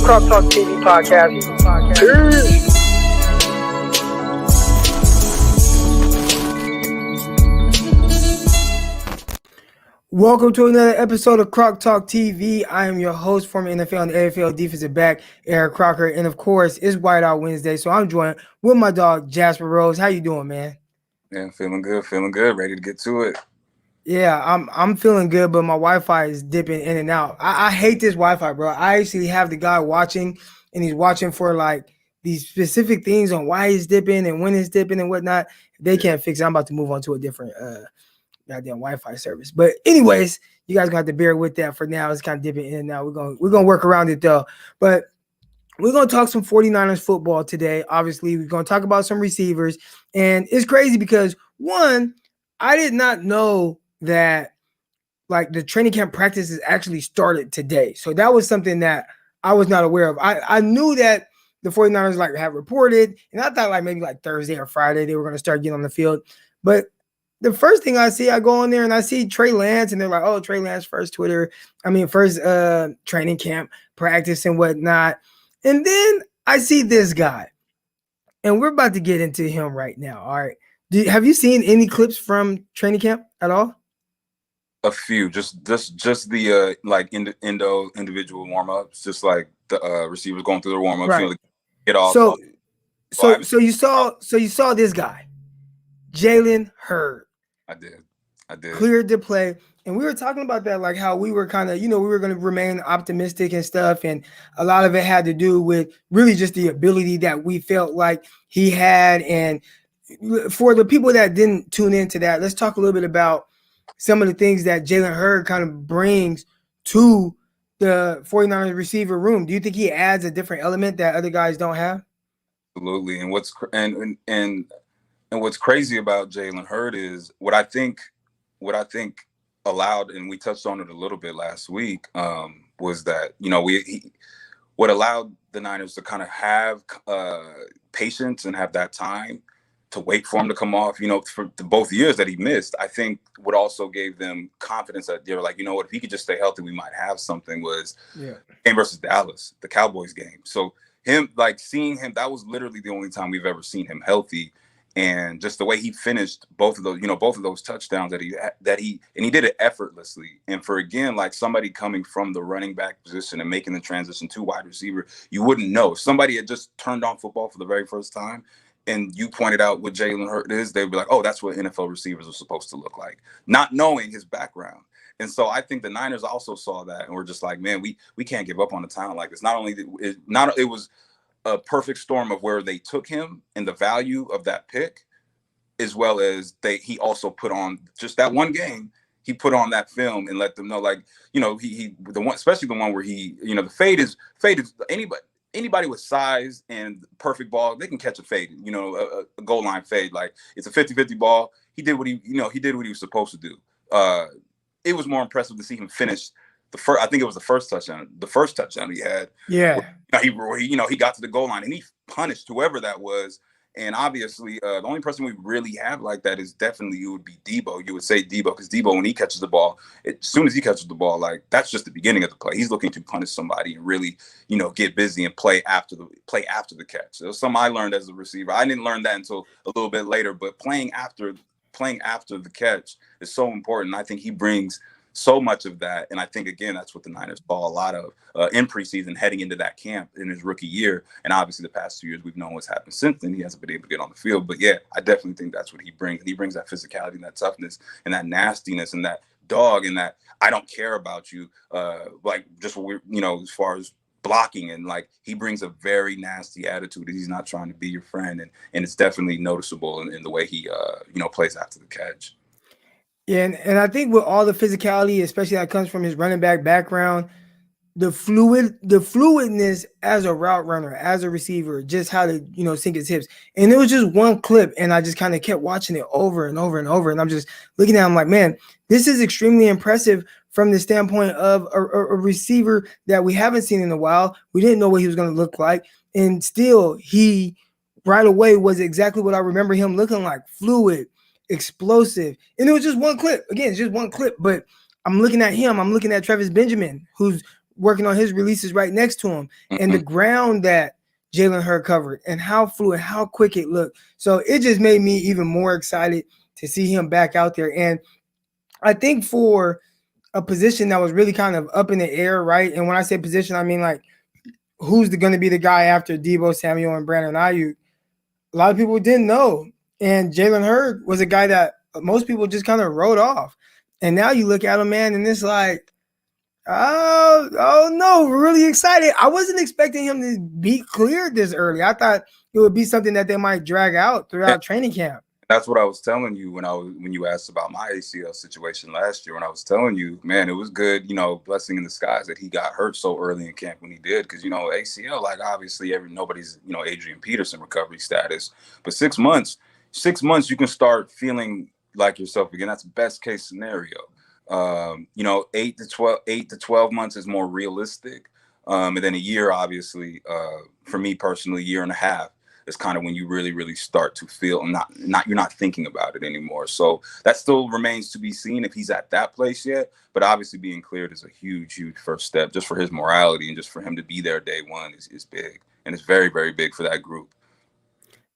Crock Talk TV podcast. Peace. Welcome to another episode of Crock Talk TV. I am your host, former NFL and AFL defensive back, Eric Crocker, and of course, it's Wideout Wednesday, so I'm joined with my dog, Jasper Rose. How you doing, man? Yeah, feeling good, ready to get to it. Yeah, I'm feeling good, but my Wi-Fi is dipping in and out. I hate this Wi-Fi, bro. I actually have the guy watching, and he's watching for like these specific things on why he's dipping and when it's dipping and whatnot. If they can't fix it, I'm about to move on to a different goddamn Wi-Fi service. But anyways, you guys gonna have to bear with that for now. It's kind of dipping in and out. We're gonna work around it though. But we're gonna talk some 49ers football today. Obviously, we're gonna talk about some receivers. And it's crazy because one, I did not know that like the training camp practices actually started today. So that was something that I was not aware of. I knew that the 49ers like have reported, and I thought like maybe like Thursday or Friday they were gonna start getting on the field. But the first thing I see, I go in there and I see Trey Lance, and they're like, oh, Trey Lance first training camp practice and whatnot. And then I see this guy, and we're about to get into him right now. All right. Have you seen any clips from training camp at all? A few, just the individual warm-ups, just like the receivers going through their warm-ups, right. Get off. So you saw this guy, Jalen Hurd. I did. Cleared to play. And we were talking about that, like how we were kind of, we were going to remain optimistic and stuff. And a lot of it had to do with really just the ability that we felt like he had. And for the people that didn't tune into that, let's talk a little bit about some of the things that Jalen Hurd kind of brings to the 49ers receiver room. Do you think he adds a different element that other guys don't have? Absolutely. And what's crazy about Jalen Hurd is what I think allowed, and we touched on it a little bit last week, was that what allowed the Niners to kind of have patience and have that time to wait for him to come off, for the both years that he missed. I think what also gave them confidence that they were like, if he could just stay healthy, we might have something, was game versus Dallas, the Cowboys game. So seeing him, that was literally the only time we've ever seen him healthy. And just the way he finished both of those touchdowns that he did it effortlessly. And for, again, like somebody coming from the running back position and making the transition to wide receiver, you wouldn't know. If somebody had just turned on football for the very first time and you pointed out what Jalen Hurd is, they'd be like, oh, that's what NFL receivers are supposed to look like, not knowing his background. And so I think the Niners also saw that and were just like, man, we can't give up on a talent like this. It was a perfect storm of where they took him and the value of that pick, as well as he also put on just that one game. He put on that film and let them know, like, especially the one where the fade is anybody with size and perfect ball, they can catch a fade, a goal line fade. Like, it's a 50-50 ball. He did what he did what he was supposed to do. It was more impressive to see him finish I think it was the first touchdown he had. Yeah. He got to the goal line and he punished whoever that was. And obviously, the only person we really have like that is definitely, it would be Deebo. You would say Deebo, because Deebo, when he catches the ball, as soon as he catches the ball, like, that's just the beginning of the play. He's looking to punish somebody and really, get busy and play after the catch. It was something I learned as a receiver. I didn't learn that until a little bit later, but playing after the catch is so important. I think he brings so much of that. And I think, again, that's what the Niners saw a lot of in preseason, heading into that camp in his rookie year. And obviously the past 2 years, we've known what's happened since then. He hasn't been able to get on the field. But yeah, I definitely think that's what he brings. He brings that physicality and that toughness and that nastiness and that dog and that I don't care about you. Like, just what we're, as far as blocking, and like, he brings a very nasty attitude that he's not trying to be your friend. And it's definitely noticeable in the way he, plays after the catch. Yeah, and I think with all the physicality, especially that comes from his running back background, the fluidness as a route runner, as a receiver, just how to, sink his hips. And it was just one clip, and I just kind of kept watching it over and over and over. And I'm just looking at him like, man, this is extremely impressive from the standpoint of a receiver that we haven't seen in a while. We didn't know what he was going to look like. And still, he right away was exactly what I remember him looking like: fluid, explosive. And it was just one clip. Again, it's just one clip. But I'm looking at him. I'm looking at Travis Benjamin, who's working on his releases right next to him, and the Mhm. ground that Jalen Hurd covered, and how fluid, how quick it looked. So it just made me even more excited to see him back out there. And I think for a position that was really kind of up in the air, right? And when I say position, I mean like who's going to be the guy after Deebo Samuel and Brandon Ayuk. A lot of people didn't know, and Jalen Hurd was a guy that most people just kind of wrote off. And now you look at him, man, and it's like, oh no, we're really excited. I wasn't expecting him to be cleared this early. I thought it would be something that they might drag out throughout training camp. That's what I was telling you when you asked about my ACL situation last year. When I was telling you, man, it was good, blessing in disguise that he got hurt so early in camp when he did, because ACL, like obviously nobody's Adrian Peterson recovery status, but 6 months, 6 months you can start feeling like yourself again. That's best case scenario. 8 to 12 months is more realistic, and then a year, obviously, for me personally, year and a half is kind of when you really, really start to feel not you're not thinking about it anymore. So that still remains to be seen if he's at that place yet. But obviously being cleared is a huge, huge first step just for his morality, and just for him to be there day one is big. And it's very, very big for that group.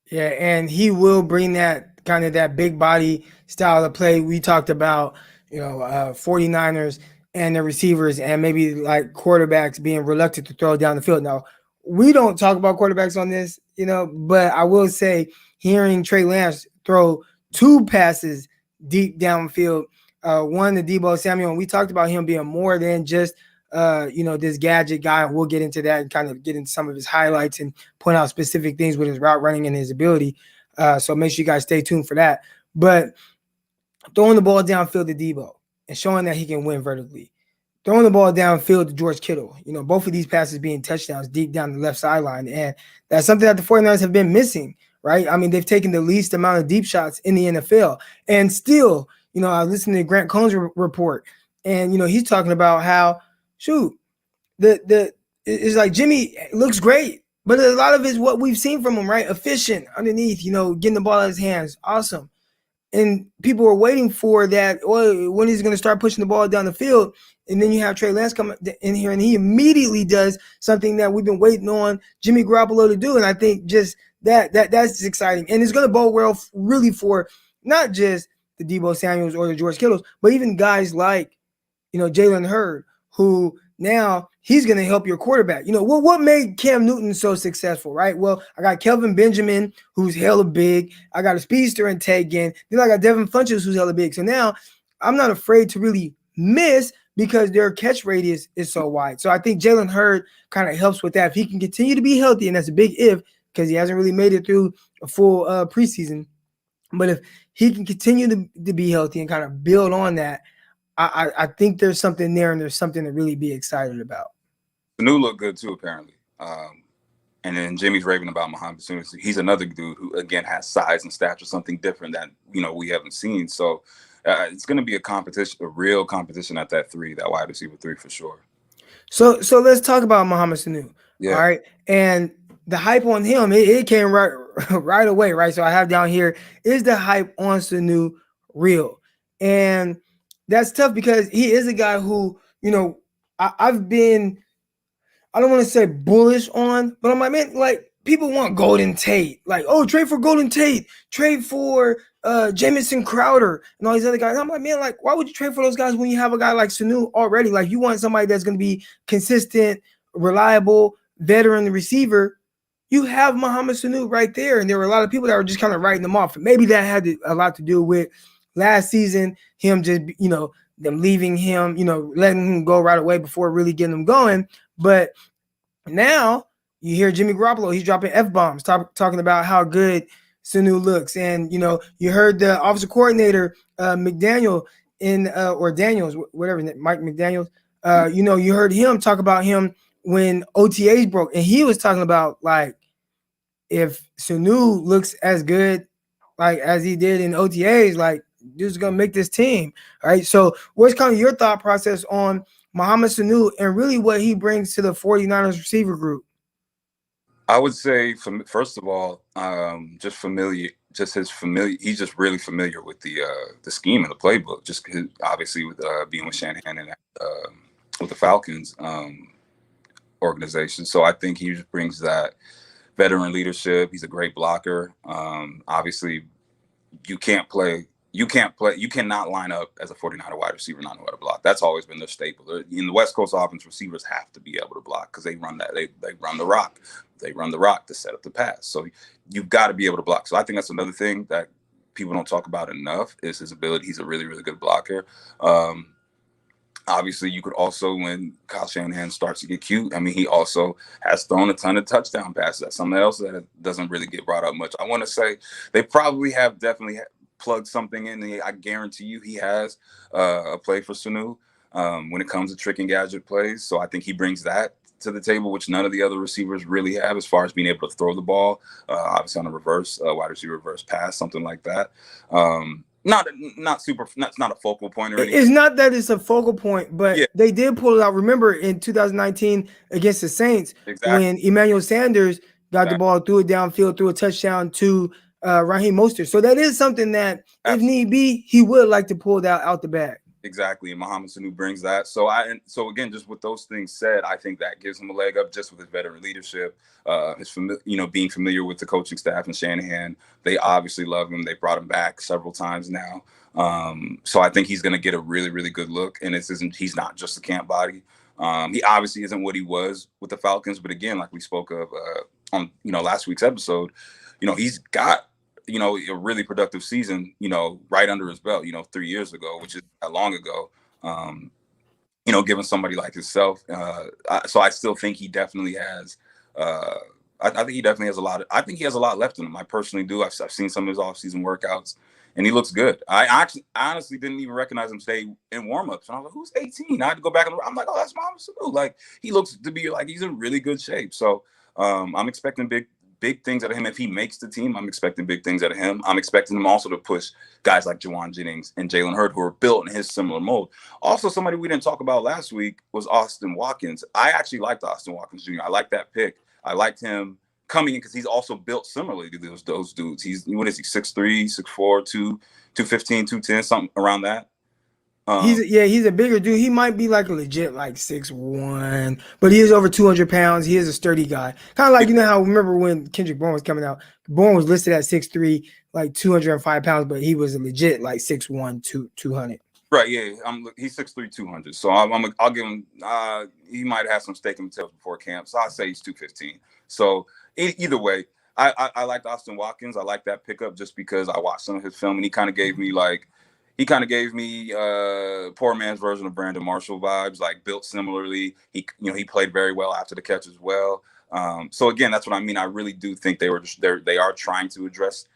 Yeah, and he will bring that kind of that big body style of play. We talked about, 49ers and the receivers and maybe like quarterbacks being reluctant to throw down the field. Now, we don't talk about quarterbacks on this, but I will say hearing Trey Lance throw two passes deep downfield, one to Deebo Samuel, and we talked about him being more than just this gadget guy. We'll get into that and kind of get into some of his highlights and point out specific things with his route running and his ability. So make sure you guys stay tuned for that. But throwing the ball downfield to Deebo and showing that he can win vertically. Throwing the ball downfield to George Kittle. Both of these passes being touchdowns deep down the left sideline. And that's something that the 49ers have been missing, right? I mean, they've taken the least amount of deep shots in the NFL. And still, I listened to Grant Cohn's report, and, he's talking about how, shoot, it's like Jimmy looks great, but a lot of it is what we've seen from him, right? Efficient underneath, getting the ball out of his hands. Awesome. And people were waiting for that. Well, when he's going to start pushing the ball down the field, and then you have Trey Lance come in here, and he immediately does something that we've been waiting on Jimmy Garoppolo to do. And I think just that's exciting, and it's going to bode well really for not just the Deebo Samuels or the George Kittles, but even guys like Jalen Hurd, who now he's going to help your quarterback. What made Cam Newton so successful, right? Well, I got Kelvin Benjamin, who's hella big. I got a speedster in Tegan. Then I got Devin Funchess, who's hella big. So now I'm not afraid to really miss because their catch radius is so wide. So I think Jalen Hurd kind of helps with that. If he can continue to be healthy, and that's a big if because he hasn't really made it through a full preseason. But if he can continue to be healthy and kind of build on that, I think there's something there, and there's something to really be excited about. Sanu looked good too, apparently. And then Jimmy's raving about Muhammad Sanu. He's another dude who, again, has size and stature, something different that we haven't seen. So it's going to be a competition, a real competition at that three, that wide receiver three for sure. So let's talk about Muhammad Sanu. Yeah. All right, and the hype on him, it came right away, right? So I have down here, is the hype on Sanu real? And that's tough because he is a guy who, I've been, I don't want to say bullish on, but I'm like, man, like people want Golden Tate. Like, oh, trade for Golden Tate, trade for Jamison Crowder and all these other guys. I'm like, man, like, why would you trade for those guys when you have a guy like Sanu already? Like, you want somebody that's going to be consistent, reliable, veteran receiver. You have Muhammad Sanu right there. And there were a lot of people that were just kind of writing them off. And maybe that had a lot to do with last season, him just, them leaving him, letting him go right away before really getting him going. But now you hear Jimmy Garoppolo, he's dropping F-bombs, talking about how good Sanu looks. And, you heard the offensive coordinator, McDaniel, or Daniels, whatever, Mike McDaniels, you heard him talk about him when OTAs broke. And he was talking about, like, if Sanu looks as good, like, as he did in OTAs, like, dude's going to make this team. All right. So what's kind of your thought process on Muhammad Sanu and really what he brings to the 49ers receiver group? I would say, first of all, he's just really familiar with the scheme and the playbook, just obviously with being with Shanahan and with the Falcons. organization. So I think he just brings that veteran leadership. He's a great blocker. Obviously, you can't play. You cannot line up as a 49er wide receiver not know how to block. That's always been their staple. In the West Coast offense, receivers have to be able to block because they run that. They run the rock. They run the rock to set up the pass. So you've got to be able to block. So I think that's another thing that people don't talk about enough is his ability. He's a really, really good blocker. Obviously, you could also, when Kyle Shanahan starts to get cute, I mean, he also has thrown a ton of touchdown passes. That's something else that doesn't really get brought up much. I want to say they probably have definitely plugged something in. I guarantee you he has a play for Sanu when it comes to trick and gadget plays. So I think he brings that to the table, which none of the other receivers really have as far as being able to throw the ball, obviously on a reverse, wide receiver reverse pass, something like that. Not a focal point or anything. It's not that it's a focal point, but they did pull it out. Remember in 2019 against the Saints, when Emmanuel Sanders got the ball, threw it downfield, threw a touchdown to Raheem Mostert. So that is something that, if need be, he would like to pull that out the bag. Exactly, and Mohamed Sanu brings that. So again, just with those things said, I think that gives him a leg up just with his veteran leadership, being familiar with the coaching staff and Shanahan. They obviously love him. They brought him back several times now. So I think he's going to get a really, really good look. And he's not just a camp body. He obviously isn't what he was with the Falcons, but again, like we spoke of on last week's episode, he's got a really productive season, right under his belt, 3 years ago, which is that long ago, given somebody like himself. So I still think he definitely has, I think he definitely has I think he has a lot left in him. I personally do. I've seen some of his offseason workouts and he looks good. I honestly didn't even recognize him today in warmups. And I was like, who's 18? I had to go back and I'm like, oh, that's Mohamed Sanu. Like, he looks to be like, he's in really good shape. So I'm expecting big things out of him. If he makes the team, I'm expecting big things out of him. I'm expecting him also to push guys like Juwan Jennings and Jalen Hurd, who are built in his similar mold. Also, somebody we didn't talk about last week was Austin Watkins. I actually liked Austin Watkins Jr. I like that pick. I liked him coming in because he's also built similarly to those dudes. What is he, 6'3", 6'4", 215, 210, something around that. He's a bigger dude. He might be like a legit like 6'1", but he is over 200 pounds. He is a sturdy guy. Kind of like, how, remember when Kendrick Bourne was coming out? Bourne was listed at 6'3", like 205 pounds, but he was a legit like 6'1", 200. Right, yeah. He's 6'3", 200. So I'll give him, he might have some steak and potatoes before camp. So I'll say he's 215. So either way, I liked Austin Watkins. I like that pickup just because I watched some of his film and he kind of gave me poor man's version of Brandon Marshall vibes, like built similarly. He played very well after the catch as well. So again, that's what I mean. I really do think they are trying to address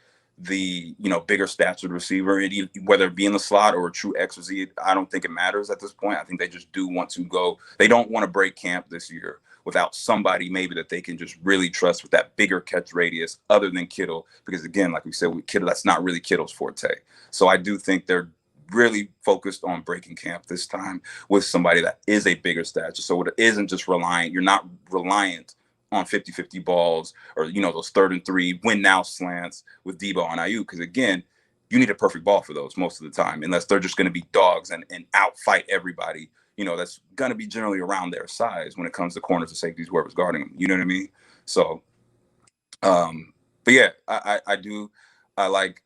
the bigger statured receiver, whether it be in the slot or a true X or Z. I don't think it matters at this point. I think they just do want to go. They don't want to break camp this year without somebody maybe that they can just really trust with that bigger catch radius other than Kittle. Because again, like we said, with Kittle, that's not really Kittle's forte. So I do think they're really focused on breaking camp this time with somebody that is a bigger stature. So it isn't just you're not reliant on 50-50 balls or, those 3rd and 3 win now slants with Deebo and Ayuk. Because again, you need a perfect ball for those most of the time, unless they're just going to be dogs and outfight everybody. That's going to be generally around their size when it comes to corners and safeties, whoever's guarding them. You know what I mean? So, but yeah, I do. I like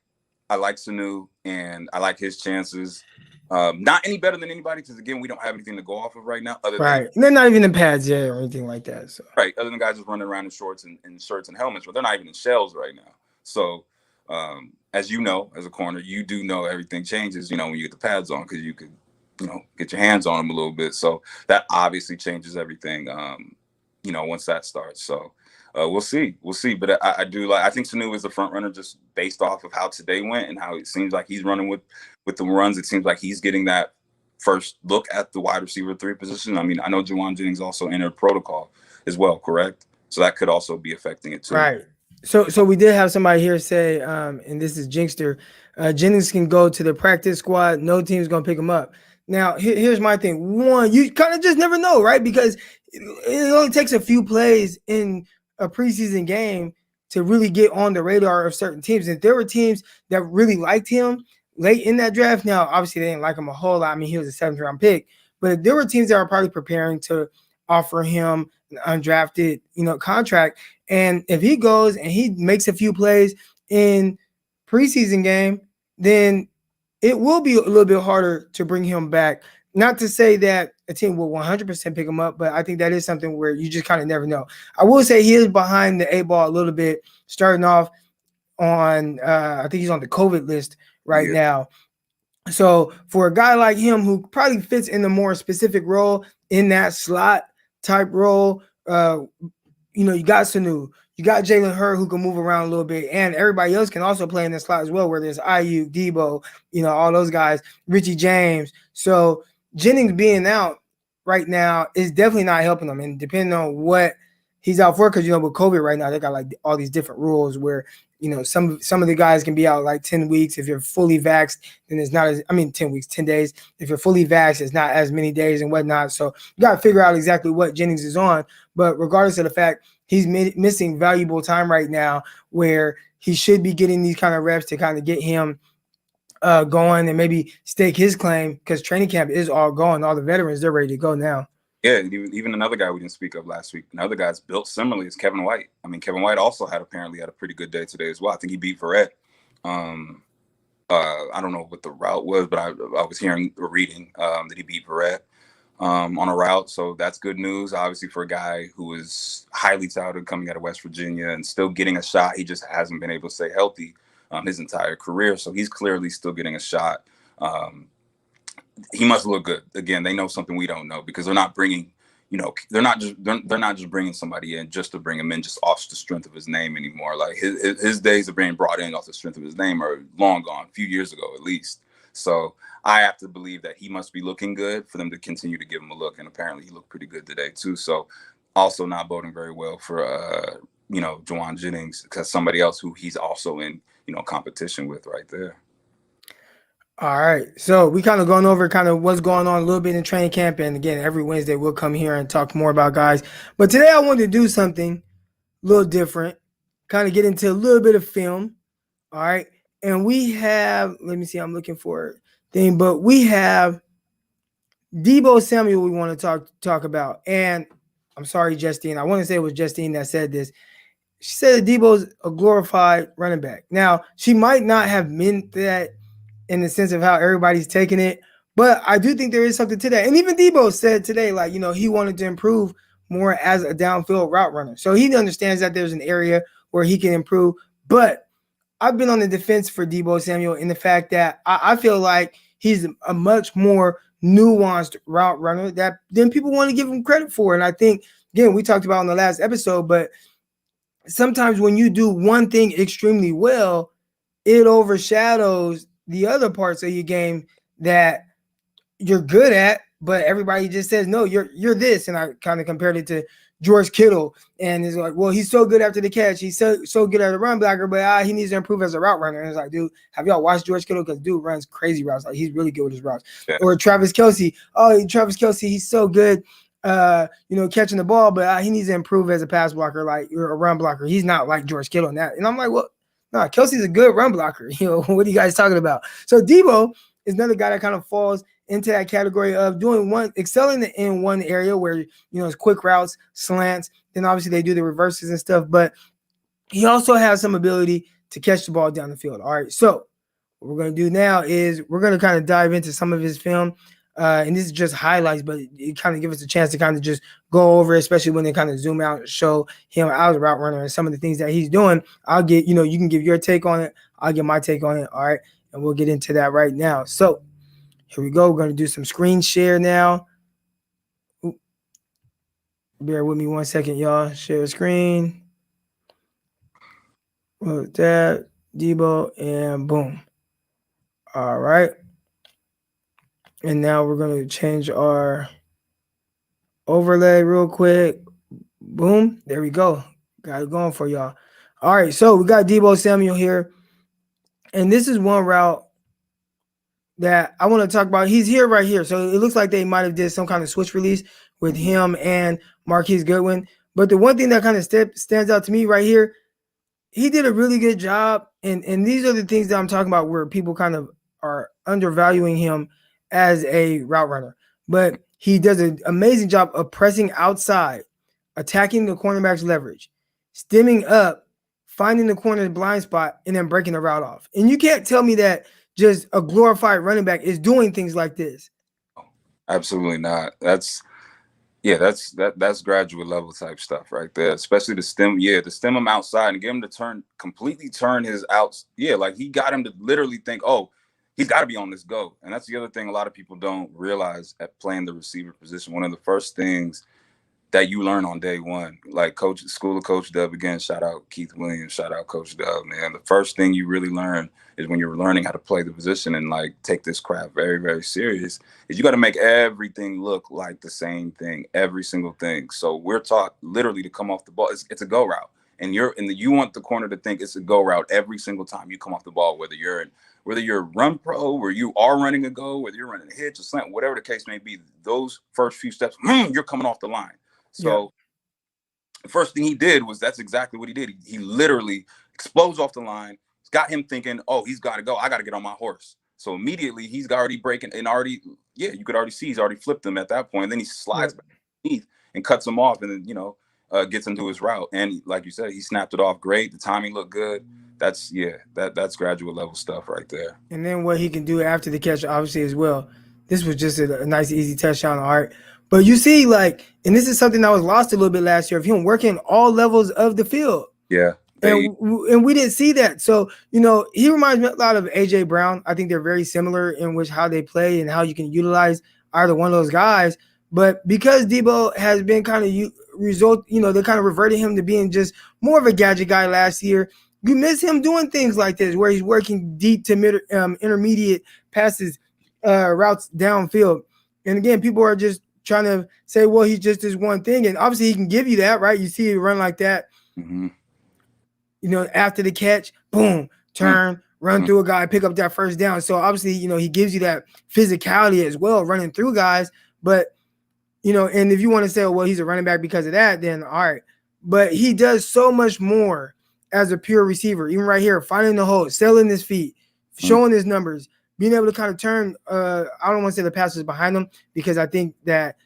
Sanu and I like his chances. Not any better than anybody because again, we don't have anything to go off of right now. Right, they're not even in pads yet or anything like that. So. Right, other than guys just running around in shorts and shirts and helmets, but they're not even in shells right now. So, as you know, as a corner, you do know everything changes. When you get the pads on because you could. Get your hands on them a little bit. So that obviously changes everything, once that starts. So we'll see. But I think Sanu is the front runner just based off of how today went and how it seems like he's running with the runs. It seems like he's getting that first look at the wide receiver 3 position. I mean, I know Juwan Jennings also entered protocol as well, correct? So that could also be affecting it too. Right. So we did have somebody here say, and this is Jinkster, Jennings can go to the practice squad. No team's going to pick him up. Now, here's my thing. One, you kind of just never know, right? Because it only takes a few plays in a preseason game to really get on the radar of certain teams. And there were teams that really liked him late in that draft. Now, obviously, they didn't like him a whole lot. I mean, he was a 7th round pick. But there were teams that were probably preparing to offer him undrafted, contract. And if he goes and he makes a few plays in preseason game, then it will be a little bit harder to bring him back. Not to say that a team will 100% pick him up, but I think that is something where you just kind of never know. I will say he is behind the 8 ball a little bit, starting off on, I think he's on the COVID list right now. So for a guy like him who probably fits in the more specific role in that slot type role, you got Sanu, you got Jalen Hurd who can move around a little bit, and everybody else can also play in the slot as well, where there's IU, Deebo, all those guys, Richie James. So Jennings being out right now is definitely not helping them. And depending on what he's out for, because with COVID right now, they got like all these different rules where some of the guys can be out like 10 weeks. If you're fully vaxxed, then it's not 10 weeks, 10 days. If you're fully vaxxed, it's not as many days and whatnot. So you got to figure out exactly what Jennings is on. But regardless of the fact, he's missing valuable time right now where he should be getting these kind of reps to kind of get him going and maybe stake his claim, because training camp is all gone. All the veterans, they're ready to go now. Yeah, even another guy we didn't speak of last week. Another guy's built similarly is Kevin White. Kevin White also apparently had a pretty good day today as well. I think he beat Verrett. I don't know what the route was, but I was hearing or reading that he beat Verrett on a route. So that's good news, obviously, for a guy who is highly touted coming out of West Virginia and still getting a shot. He just hasn't been able to stay healthy his entire career. So he's clearly still getting a shot. He must look good. Again, they know something we don't know, because they're not bringing, they're not just bringing somebody in just to bring him in just off the strength of his name anymore. Like his days of being brought in off the strength of his name are long gone, a few years ago at least. So I have to believe that he must be looking good for them to continue to give him a look. And apparently he looked pretty good today too. So also not boding very well for, Juwan Jennings, because somebody else who he's also in, competition with right there. All right. So we kind of gone over kind of what's going on a little bit in training camp. And again, every Wednesday we'll come here and talk more about guys. But today I wanted to do something a little different, kind of get into a little bit of film. All right. And we have, let me see, I'm looking for a thing, but we have Deebo Samuel we want to talk about. And I'm sorry, Justine. I want to say it was Justine that said this. She said that Deebo's a glorified running back. Now, she might not have meant that in the sense of how everybody's taking it, but I do think there is something to that. And even Deebo said today, like, he wanted to improve more as a downfield route runner. So he understands that there's an area where he can improve. But I've been on the defense for Deebo Samuel in the fact that I feel like he's a much more nuanced route runner than people want to give him credit for. And I think, again, we talked about in the last episode, but sometimes when you do one thing extremely well, it overshadows the other parts of your game that you're good at, but everybody just says, no, you're this. And I kind of compared it to George Kittle, and it's like, well, he's so good after the catch. He's so good at a run blocker, but he needs to improve as a route runner. And it's like, dude, have y'all watched George Kittle? Because dude runs crazy routes. Like, he's really good with his routes. Yeah. Or Travis Kelce. Oh, Travis Kelce, he's so good, catching the ball, but he needs to improve as a pass blocker, like, or a run blocker. He's not like George Kittle in that. And I'm like, well, no, Kelsey's a good run blocker. What are you guys talking about? So Deebo is another guy that kind of falls into that category of excelling in one area where, it's quick routes, slants. Then obviously they do the reverses and stuff, but he also has some ability to catch the ball down the field. All right. So what we're going to do now is we're going to kind of dive into some of his film. And this is just highlights, but it kind of gives us a chance to kind of just go over, especially when they kind of zoom out and show him as a route runner and some of the things that he's doing. I'll get, you can give your take on it. I'll get my take on it. All right. And we'll get into that right now. So here we go. We're going to do some screen share now. Ooh. Bear with me 1 second, y'all. Share screen. That, Deebo, and boom. All right. And now we're going to change our overlay real quick. Boom. There we go. Got it going for y'all. All right. So we got Deebo Samuel here. And this is one route that I want to talk about. He's here right here. So it looks like they might have did some kind of switch release with him and Marquise Goodwin. But the one thing that kind of stands out to me right here, he did a really good job. And these are the things that I'm talking about where people kind of are undervaluing him as a route runner. But he does an amazing job of pressing outside attacking the cornerback's leverage, stemming up, finding the corner's blind spot, and then breaking the route off. And you can't tell me that just a glorified running back is doing things like this. Absolutely not. That's graduate level type stuff right there. Especially the stem him outside and get him to completely turn his outs. Yeah, like he got him to literally think, oh, he's got to be on this go. And that's the other thing a lot of people don't realize at playing the receiver position. One of the first things that you learn on day one. Like School of Coach Dub, again, shout out Keith Williams, shout out Coach Dub, man. The first thing you really learn is when you're learning how to play the position and like take this craft very, very serious, is you got to make everything look like the same thing, every single thing. So we're taught literally to come off the ball. It's a go route. And you want the corner to think it's a go route every single time you come off the ball, whether you're run pro, where you are running a go, whether you're running a hitch, a slant, whatever the case may be, those first few steps, you're coming off the line. Yeah. So the first thing he did was that's exactly what he did. He literally explodes off the line. It's got him thinking, oh, he's got to go. I got to get on my horse. So immediately he's already breaking and you could already see he's already flipped him at that point. And then he slides back underneath and cuts him off and then, gets into his route. And like you said, he snapped it off great. The timing looked good. That's graduate level stuff right there. And then what he can do after the catch, obviously, as well. This was just a nice, easy touchdown, Art. But you see, like, and this is something that was lost a little bit last year of him working all levels of the field. Yeah. And we didn't see that. So, he reminds me a lot of A.J. Brown. I think they're very similar in which how they play and how you can utilize either one of those guys. But because Deebo has been kind of they kind of reverted him to being just more of a gadget guy last year. You miss him doing things like this where he's working deep to intermediate passes, routes downfield. And again, people are just trying to say, well, he's just this one thing. And obviously he can give you that, right? You see it run like that. Mm-hmm. After the catch, boom, turn, run through a guy, pick up that first down. So obviously, he gives you that physicality as well, running through guys. But, and if you want to say, well, he's a running back because of that, then all right. But he does so much more as a pure receiver, even right here, finding the hole, selling his feet, showing his numbers, being able to kind of turn, I don't want to say the passes behind him because I think that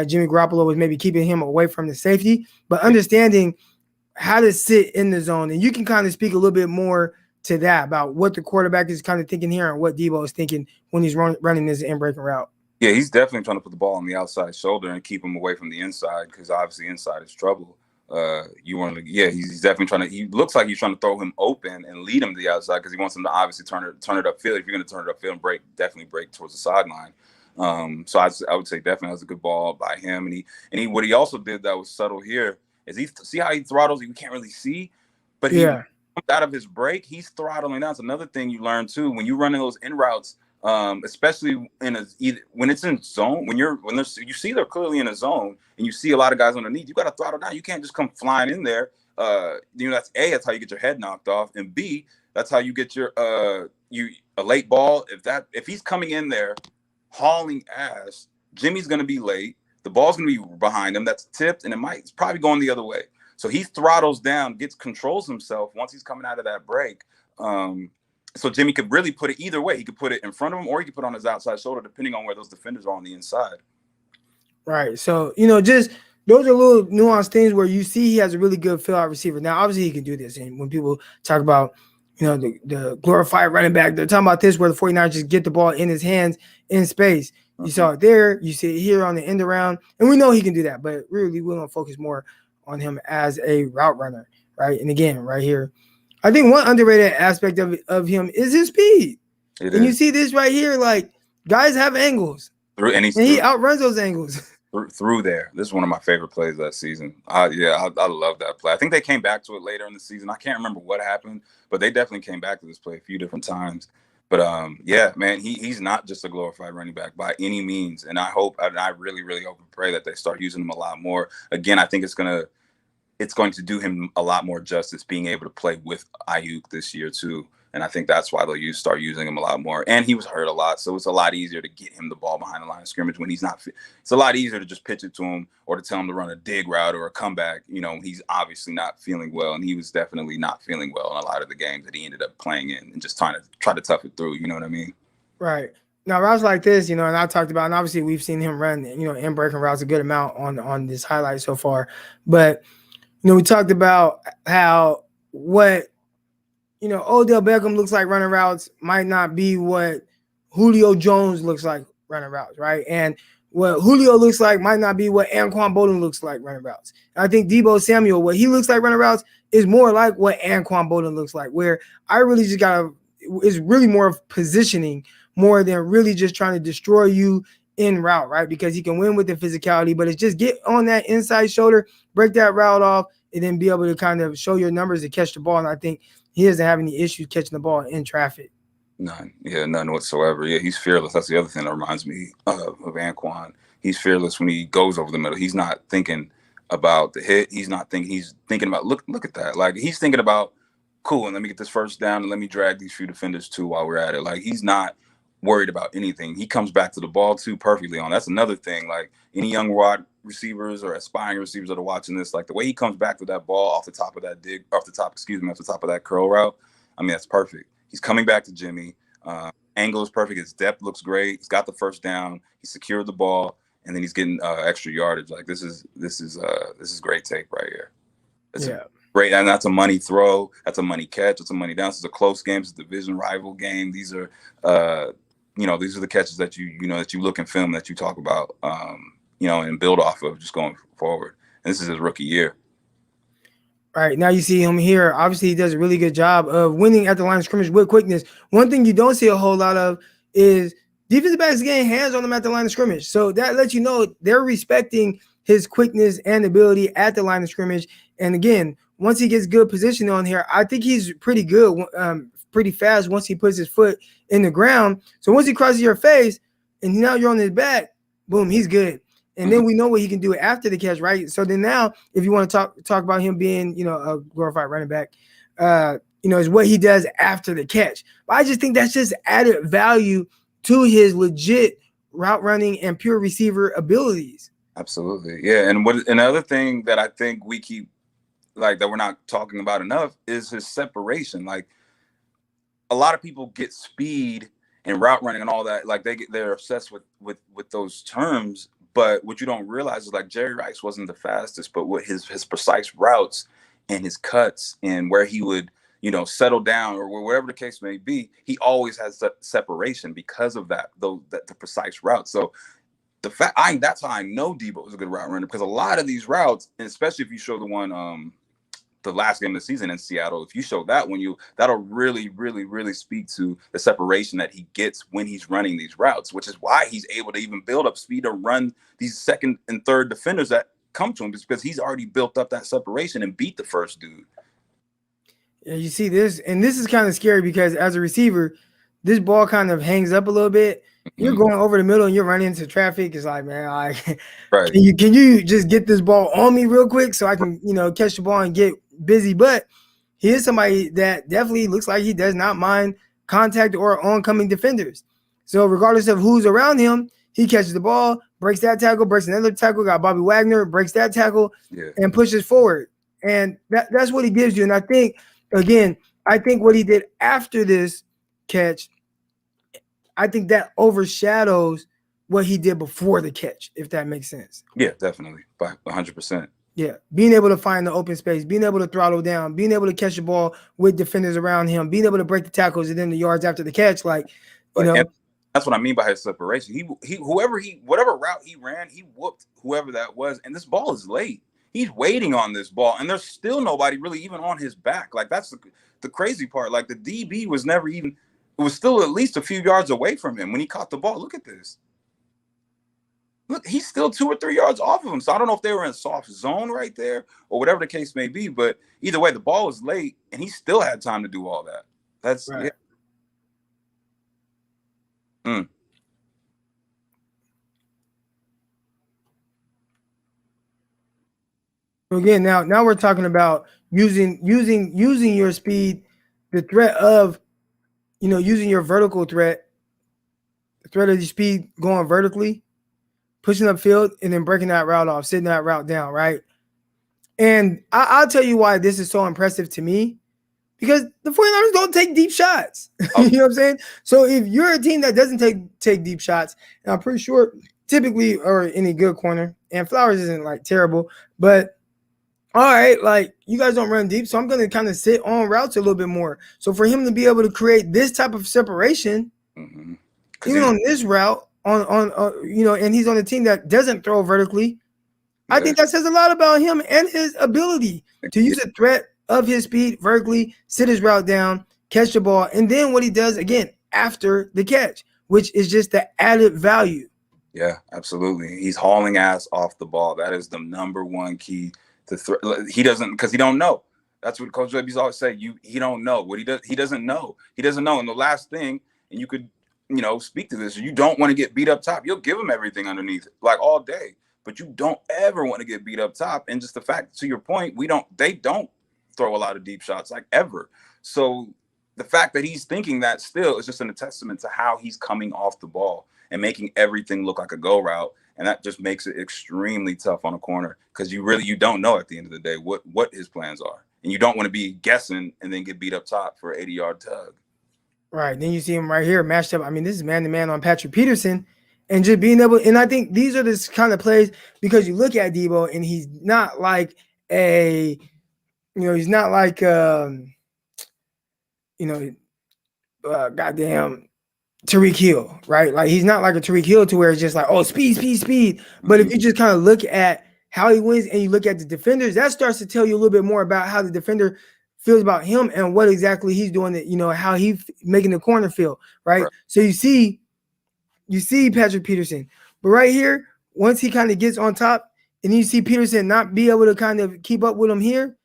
Jimmy Garoppolo was maybe keeping him away from the safety, but understanding how to sit in the zone. And you can kind of speak a little bit more to that about what the quarterback is kind of thinking here and what Deebo is thinking when he's running this in-breaking route. Yeah, he's definitely trying to put the ball on the outside shoulder and keep him away from the inside because obviously inside is trouble. He's definitely trying to. He looks like he's trying to throw him open and lead him to the outside because he wants him to obviously turn it upfield. If you're going to turn it upfield and definitely break towards the sideline. So I would say definitely that was a good ball by him. And he what he also did that was subtle here is he see how he throttles. You can't really see, but he comes out of his break. He's throttling down. It's another thing you learn too when you run in those in routes. Especially when it's in zone, you see they're clearly in a zone and you see a lot of guys underneath, you got to throttle down. You can't just come flying in there. That's how you get your head knocked off, and B, that's how you get your a late ball. If he's coming in there hauling ass, Jimmy's gonna be late. The ball's gonna be behind him. That's tipped, and it's probably going the other way. So he throttles down, controls himself once he's coming out of that break. So Jimmy could really put it either way. He could put it in front of him or he could put it on his outside shoulder, depending on where those defenders are on the inside. Right. So, just those are little nuanced things where you see he has a really good fill out receiver. Now, obviously he can do this. And when people talk about, the glorified running back, they're talking about this where the 49ers just get the ball in his hands in space. You saw it there. You see it here on the end around. And we know he can do that. But really, we want to focus more on him as a route runner. Right. And again, right here, I think one underrated aspect of him is his speed. You see this right here, like guys have angles. And he outruns those angles. Through there. This is one of my favorite plays that season. I love that play. I think they came back to it later in the season. I can't remember what happened, but they definitely came back to this play a few different times. But man, he's not just a glorified running back by any means. And I really, really hope and pray that they start using him a lot more. Again, I think it's going to do him a lot more justice being able to play with Ayuk this year too. And I think that's why they'll start using him a lot more. And he was hurt a lot, so it's a lot easier to get him the ball behind the line of scrimmage when he's not. It's a lot easier to just pitch it to him or to tell him to run a dig route or a comeback. He's obviously not feeling well, and he was definitely not feeling well in a lot of the games that he ended up playing in, and just try to tough it through. You know what I mean? Right. Now routes like this, and I talked about, and obviously we've seen him run, in breaking routes a good amount on this highlight so far. But we talked about how what Odell Beckham looks like running routes might not be what Julio Jones looks like running routes, right? And what Julio looks like might not be what Anquan Bolden looks like running routes. I think Deebo Samuel, what he looks like running routes, is more like what Anquan Bolden looks like, where I really just gotta, it's really more of positioning more than really just trying to destroy you in route, right? Because he can win with the physicality, but it's just get on that inside shoulder, break that route off, and then be able to kind of show your numbers to catch the ball. And I think he doesn't have any issues catching the ball in traffic. None. Yeah, none whatsoever. Yeah, he's fearless. That's the other thing that reminds me of Anquan. He's fearless when he goes over the middle. He's not thinking about the hit. He's not thinking. He's thinking about look at that. Like he's thinking about cool. And let me get this first down and let me drag these few defenders too while we're at it. Like he's not worried about anything. He comes back to the ball too perfectly on. That's another thing. Like any young wide receivers or aspiring receivers that are watching this, like the way he comes back to that ball off the top of that off the top of that curl route. I mean, that's perfect. He's coming back to Jimmy. Angle is perfect. His depth looks great. He's got the first down. He secured the ball, and then he's getting extra yardage. Like this is great tape right here. It's great, and that's a money throw. That's a money catch. It's a money down. This is a close game. It's a division rival game. These are these are the catches that that you look in film that you talk about, and build off of just going forward. And this is his rookie year. All right, now you see him here. Obviously, he does a really good job of winning at the line of scrimmage with quickness. One thing you don't see a whole lot of is defensive backs getting hands on him at the line of scrimmage. So that lets you know they're respecting his quickness and ability at the line of scrimmage. And again, once he gets good position on here, I think he's pretty good, pretty fast once he puts his foot in the ground. So once he crosses your face and now you're on his back, boom, he's good. And then we know what he can do after the catch, right? So then now, if you want to talk about him being, a glorified running back, is what he does after the catch. But I just think that's just added value to his legit route running and pure receiver abilities. Absolutely, yeah. And another thing that I think we keep that we're not talking about enough is his separation. Like a lot of people get speed and route running and all that. Like they're obsessed with those terms. But what you don't realize is like Jerry Rice wasn't the fastest, but what his precise routes and his cuts and where he would, settle down or whatever the case may be, he always has that separation because of that, the precise route. So that's how I know Deebo is a good route runner, because a lot of these routes, and especially if you show the one the last game of the season in Seattle, if you show that that'll really, really, really speak to the separation that he gets when he's running these routes, which is why he's able to even build up speed to run these second and third defenders that come to him, because he's already built up that separation and beat the first dude. Yeah, you see this, and this is kind of scary because as a receiver, this ball kind of hangs up a little bit. You're going over the middle and you're running into traffic. It's like, man, right. Can you just get this ball on me real quick so I can, catch the ball and get busy? But he is somebody that definitely looks like he does not mind contact or oncoming defenders. So regardless of who's around him, he catches the ball, breaks that tackle, breaks another tackle, got Bobby Wagner, breaks that tackle, and pushes forward. And that's what he gives you. And I think, again, what he did after this catch, I think that overshadows what he did before the catch, if that makes sense. Yeah, definitely. By 100%. Yeah. Being able to find the open space, being able to throttle down, being able to catch the ball with defenders around him, being able to break the tackles and then the yards after the catch. And that's what I mean by his separation. Whatever route he ran, he whooped whoever that was. And this ball is late. He's waiting on this ball, and there's still nobody really even on his back. Like that's the crazy part. Like the DB was never even. It was still at least a few yards away from him when he caught the ball. Look at this. Look, he's still 2 or 3 yards off of him. So I don't know if they were in soft zone right there or whatever the case may be. But either way, the ball was late, and he still had time to do all that. That's right. Yeah. Again, now we're talking about using your speed, the threat of, using your vertical threat, the threat of your speed going vertically, pushing upfield, and then breaking that route off, sitting that route down, right? And I'll tell you why this is so impressive to me, because the 49ers don't take deep shots. Oh, You know what I'm saying? So if you're a team that doesn't take deep shots, and I'm pretty sure typically or any good corner, and Flowers isn't like terrible, but all right, like you guys don't run deep, so I'm gonna kind of sit on routes a little bit more. So for him to be able to create this type of separation, because even he's on this route, on and he's on a team that doesn't throw vertically, I yeah, think that says a lot about him and his ability to yeah, use a threat of his speed vertically, sit his route down, catch the ball, and then what he does again after the catch, which is just the added value. yeah, absolutely. He's hauling ass off the ball. That is the number one key to he doesn't because he don't know. That's what Coach Webby's always say. He don't know what he does. He doesn't know. He doesn't know. And the last thing, and you could speak to this. You don't want to get beat up top. You'll give him everything underneath like all day, but you don't ever want to get beat up top. And just the fact, to your point, they don't throw a lot of deep shots like ever. So the fact that he's thinking that still is just a testament to how he's coming off the ball and making everything look like a go route. And that just makes it extremely tough on a corner because you don't know at the end of the day what his plans are. And you don't want to be guessing and then get beat up top for an 80-yard tug. Right. Then you see him right here matched up. I mean, this is man to man on Patrick Peterson. And just being able, and I think these are the kind of plays because you look at Deebo and he's not like he's not like, goddamn Tariq Hill, right? Like he's not like a Tariq Hill to where it's just like, oh, speed, speed, speed. But if you just kind of look at how he wins and you look at the defenders, that starts to tell you a little bit more about how the defender feels about him and what exactly he's doing, that how he's making the corner feel, right? So you see Patrick Peterson. But right here, once he kind of gets on top and you see Peterson not be able to kind of keep up with him here,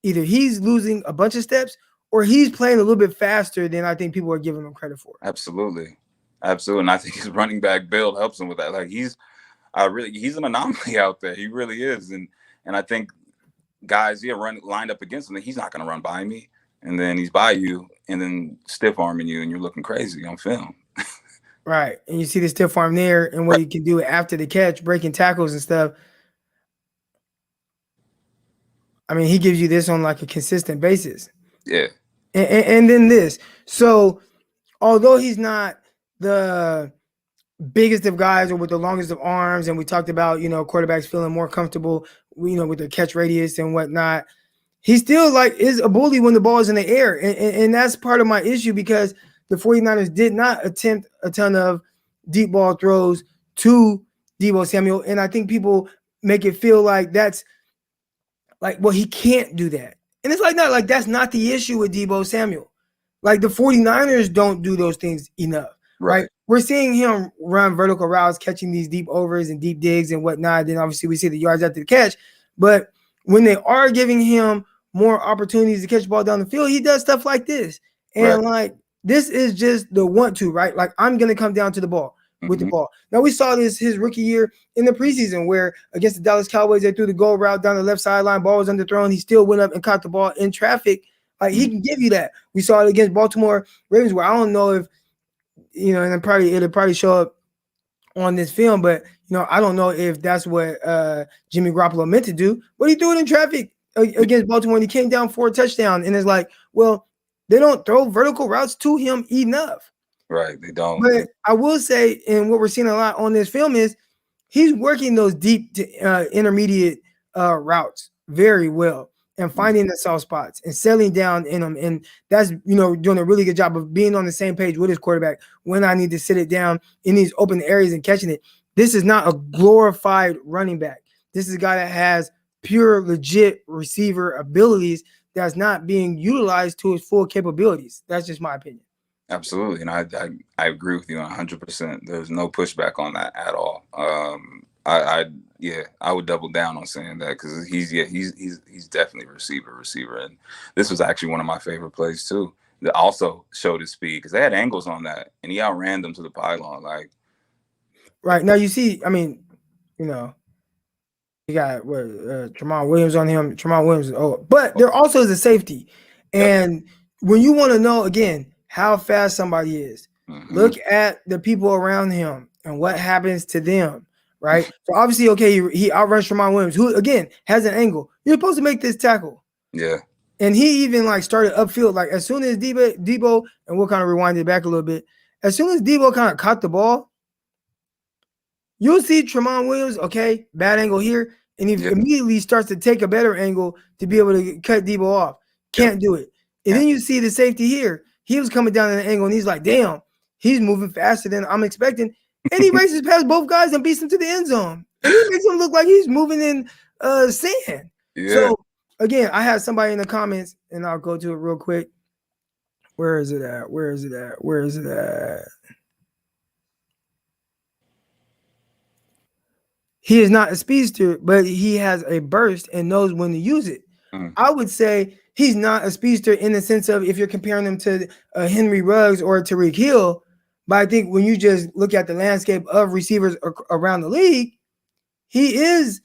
either he's losing a bunch of steps or he's playing a little bit faster than I think people are giving him credit for. Absolutely. And I think his running back build helps him with that. Like he's an anomaly out there. He really is. And I think guys, lined up against him, he's not going to run by me. And then he's by you and then stiff arming you and you're looking crazy on film. Right. And you see the stiff arm there and what he can do after the catch, breaking tackles and stuff. I mean, he gives you this on like a consistent basis. Yeah. And then this. So although he's not the biggest of guys or with the longest of arms, and we talked about, quarterbacks feeling more comfortable, with their catch radius and whatnot, he still is a bully when the ball is in the air. And that's part of my issue because the 49ers did not attempt a ton of deep ball throws to Deebo Samuel. And I think people make it feel like that's well, he can't do that. And it's that's not the issue with Deebo Samuel. Like the 49ers don't do those things enough, right? We're seeing him run vertical routes, catching these deep overs and deep digs and whatnot. Then obviously we see the yards after the catch. But when they are giving him more opportunities to catch the ball down the field, he does stuff like this. And this is just the want to, right? Like I'm going to come down to the ball with the ball. Now we saw this his rookie year in the preseason where against the Dallas Cowboys, they threw the goal route down the left sideline, ball was underthrown. He still went up and caught the ball in traffic. Like he can give you that. We saw it against Baltimore Ravens where I don't know if, and it'll probably show up on this film, but I don't know if that's what Jimmy Garoppolo meant to do, but he threw it in traffic against Baltimore and he came down for a touchdown. And it's like, well, they don't throw vertical routes to him enough. Right, they don't. But I will say, and what we're seeing a lot on this film is he's working those deep to intermediate routes very well and finding the soft spots and settling down in them. And that's, doing a really good job of being on the same page with his quarterback when I need to sit it down in these open areas and catching it. This is not a glorified running back. This is a guy that has pure, legit receiver abilities that's not being utilized to his full capabilities. That's just my opinion. Absolutely. And I agree with you 100%. There's no pushback on that at all. I would double down on saying that because he's definitely a receiver. And this was actually one of my favorite plays too. That also showed his speed because they had angles on that and he outran them to the pylon. Right. Now you see, I mean, you got Tramon Williams on him. Tramon Williams is old. But there also is a safety. And when you want to know again how fast somebody is, look at the people around him and what happens to them. Right. So obviously, okay, he outruns Tramon Williams, who again has an angle. You're supposed to make this tackle. Yeah. And he even like started upfield. Like as soon as Deebo, and we'll kind of rewind it back a little bit. As soon as Deebo kind of caught the ball, you'll see Tramon Williams, okay, bad angle here, and he Yeah. immediately starts to take a better angle to be able to cut Deebo off. Yep. Can't do it. And Yeah. then you see the safety here. He was coming down in an angle, and he's like, damn, he's moving faster than I'm expecting. And he races past both guys and beats them to the end zone. And he makes him look like he's moving in sand. Yeah. So, again, I had somebody in the comments, and I'll go to it real quick. Where is it at? Where is it at? Where is it at? He is not a speedster, but he has a burst and knows when to use it. I would say he's not a speedster in the sense of if you're comparing him to Henry Ruggs or Tariq Hill. But I think when you just look at the landscape of receivers around the league, he has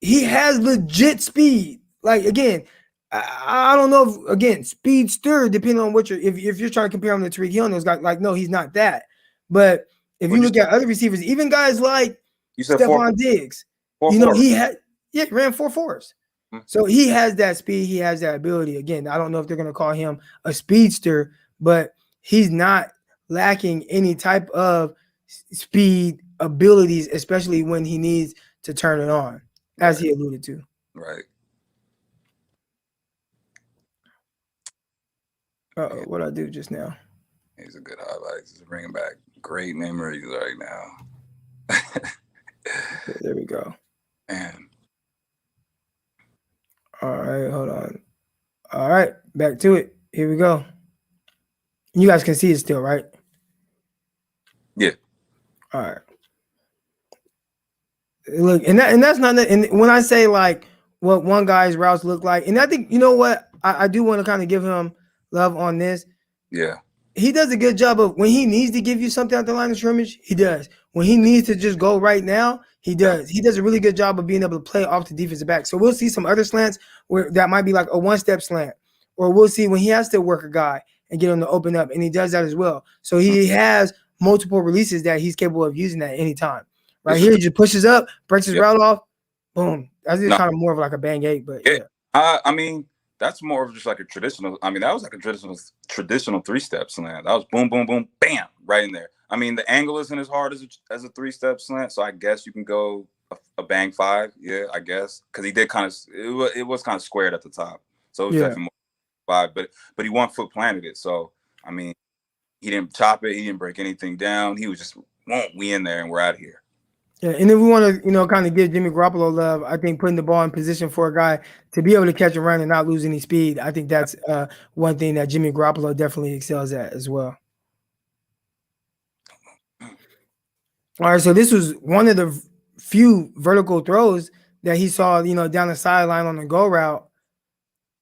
legit speed. Like again, I don't know if again speedster depending on what if you're trying to compare him to Tariq Hill and those guys, like no, he's not that. But if you look at other receivers, even guys like Stephon Diggs, he had he ran 4.4s. So he has that speed, he has that ability. Again, I don't know if they're going to call him a speedster, but he's not lacking any type of speed abilities, especially when he needs to turn it on, as he alluded to. Right. What I do just now? He's a good highlight. Just bringing back great memories right now. Okay, there we go. Man. All right, hold on. All right, back to it. Here we go. You guys can see it still, right? Yeah. All right. Look, and that's not. And when I say like what one guy's routes look like, and I think you know what I do want to kind of give him love on this. Yeah. He does a good job of when he needs to give you something at the line of scrimmage, he does. When he needs to just go right now, he does. He does a really good job of being able to play off the defensive back. So we'll see some other slants where that might be like a one-step slant, or we'll see when he has to work a guy and get him to open up, and he does that as well. So he has multiple releases that he's capable of using at any time. Right here, he just pushes up, breaks his route off, boom. That's just kind of more of like a bang eight, but yeah. I mean, that's more of just like a traditional. I mean, that was like a traditional three-step slant. That was boom, boom, boom, bam, right in there. I mean, the angle isn't as hard as a three-step slant, so I guess you can go a bang five. Yeah, I guess because he did kind of it was kind of squared at the top, so it was definitely more five. But he 1 foot planted it, so I mean, he didn't chop it, he didn't break anything down. He was just, we in there and we're out of here. Yeah, and if we want to, kind of give Jimmy Garoppolo love, I think putting the ball in position for a guy to be able to catch a run and not lose any speed, I think that's one thing that Jimmy Garoppolo definitely excels at as well. All right, so this was one of the few vertical throws that he saw, down the sideline on the go route.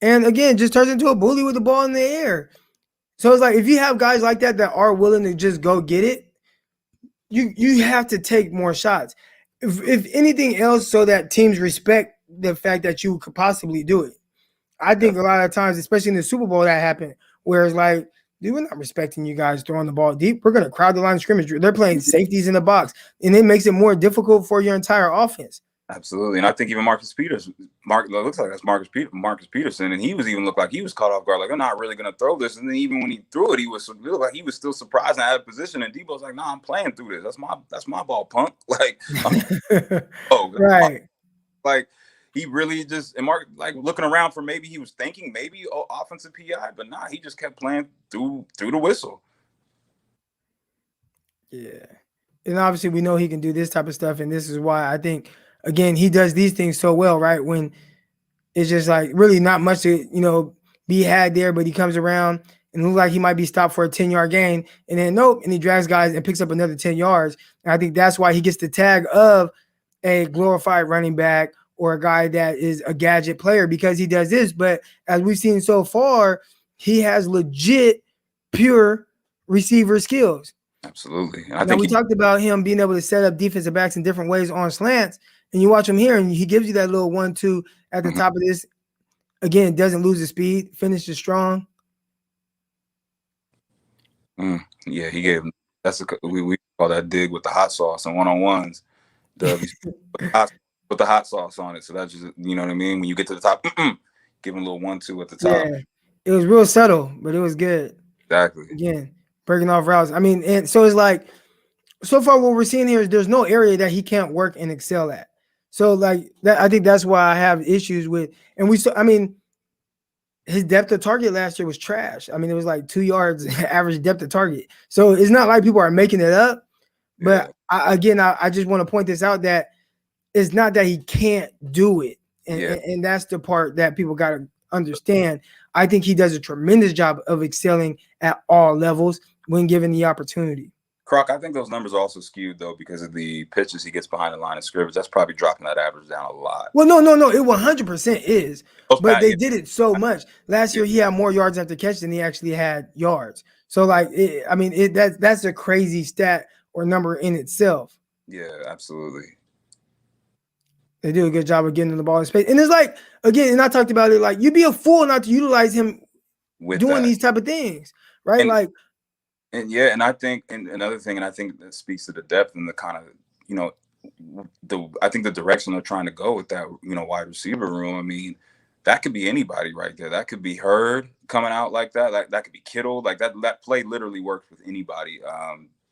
And again, just turns into a bully with the ball in the air. So it's like if you have guys like that are willing to just go get it, you have to take more shots. If anything else, so that teams respect the fact that you could possibly do it. I think a lot of times, especially in the Super Bowl, that happened, where it's like, dude, we're not respecting you guys throwing the ball deep. We're going to crowd the line of scrimmage. They're playing safeties in the box, and it makes it more difficult for your entire offense. Absolutely, and I think even Marcus looks like that's Marcus Peterson, and he looked like he was caught off guard. Like, I'm not really going to throw this. And then even when he threw it, he looked like he was still surprised and out of position. And Deebo's like, "Nah, I'm playing through this. That's my ball, punk." Like, right. Like he really just, and Mark like looking around for maybe he was thinking maybe offensive PI, but nah, he just kept playing through the whistle. Yeah, and obviously we know he can do this type of stuff, and this is why I think. Again, he does these things so well, right? When it's just like really not much to, be had there, but he comes around and looks like he might be stopped for a 10-yard gain. And then nope, and he drags guys and picks up another 10 yards. And I think that's why he gets the tag of a glorified running back or a guy that is a gadget player because he does this. But as we've seen so far, he has legit pure receiver skills. Absolutely. Now we talked about him being able to set up defensive backs in different ways on slants. And you watch him here, and he gives you that little 1-2 at the top of this. Again, doesn't lose his speed, finishes strong. Yeah, he gave him. We call that dig with the hot sauce and one-on-ones. With the hot sauce on it. So that's just, you know what I mean? When you get to the top, giving a little 1-2 at the top. Yeah, it was real subtle, but it was good. Exactly. Again, breaking off routes. I mean, and so it's like so far what we're seeing here is there's no area that he can't work and excel at. So like that, I think that's why I have issues with. And we saw. I mean, his depth of target last year was trash. I mean, it was like 2 yards average depth of target. So it's not like people are making it up. Yeah. But I just want to point this out that it's not that he can't do it. Yeah. And that's the part that people got to understand. I think he does a tremendous job of excelling at all levels when given the opportunity. Croc, I think those numbers are also skewed though because of the pitches he gets behind the line of scrimmage. That's probably dropping that average down a lot. Well, no. It 100% is. But they Yeah, did it so much. Last year, he had more yards after catch than he actually had yards. So, like, that's a crazy stat or number in itself. yeah, absolutely. They do a good job of getting the ball in space. And it's like, again, and I talked about it, like, you'd be a fool not to utilize him With doing that. these type of things, right? And, like, and I think, and another thing, and I think that speaks to the depth and the kind of, I think the direction they're trying to go with that, wide receiver room. I mean, that could be anybody right there. That could be Hurd coming out like that. Like that could be Kittle. Like that play literally works with anybody.